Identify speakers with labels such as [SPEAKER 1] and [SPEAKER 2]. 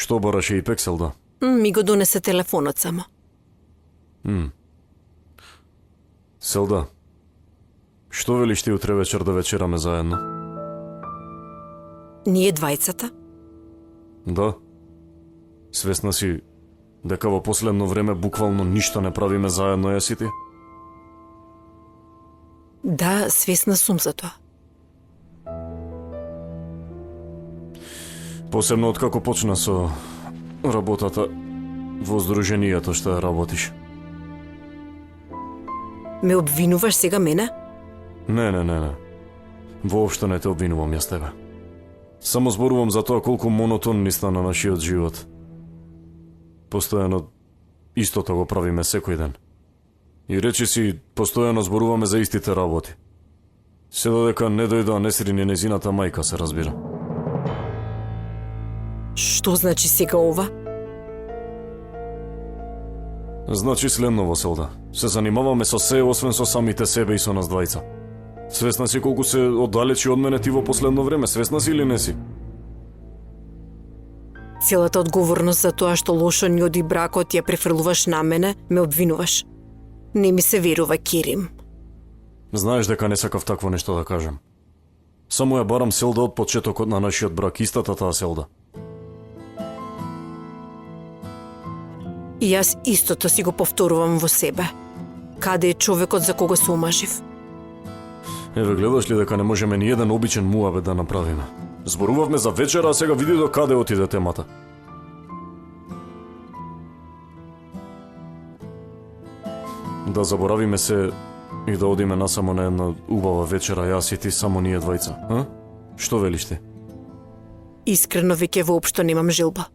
[SPEAKER 1] Што бараше и пек, Селда?
[SPEAKER 2] Ми го донесе телефонот само.
[SPEAKER 1] Селда, што велиш ти утре вечер да вечераме заедно?
[SPEAKER 2] Ние двајцата?
[SPEAKER 1] Да. Свесна си дека во последно време буквално ништо не правиме заедно, јас и ти?
[SPEAKER 2] Да, свесна сум за тоа.
[SPEAKER 1] Посебно откако почна со работата во здруженијето што ја работиш.
[SPEAKER 2] Ме обвинуваш сега мене?
[SPEAKER 1] Не. Воопшто не те обвинувам јас тебе. Само зборувам за тоа колку монотонни стана нашиот живот. Постојано истото го правиме секој ден. И речи си, постојано зборуваме за истите работи. Се додека не дојдоа Несрин и незината мајка, се разбира.
[SPEAKER 2] Што значи сега ова?
[SPEAKER 1] Значи следново, Селда. Се занимаваме со се, освен со самите себе и со нас двајца. Свесна си колку се оддалечи од мене ти во последно време, свесна си или не си?
[SPEAKER 2] Целата одговорност за тоа што лошо ни оди бракот ја префрлуваш на мене, ме обвинуваш. Не ми се верува, Керим.
[SPEAKER 1] Знаеш дека не сакав такво нешто да кажам. Само ја барам Селда од почетокот на нашиот брак, истата таа Селда.
[SPEAKER 2] И јас истото си го повторувам во себе. Каде е човекот за кого се омажив?
[SPEAKER 1] Еве, гледаш ли дека не можеме ни еден обичен муабет да направиме? Зборувавме за вечера, а сега види до каде отиде темата. Да заборавиме се и да одиме насамо на една убава вечера, јас и ти, само ние двајца, а? Што велиш ти?
[SPEAKER 2] Искрено веќе воопшто немам желба.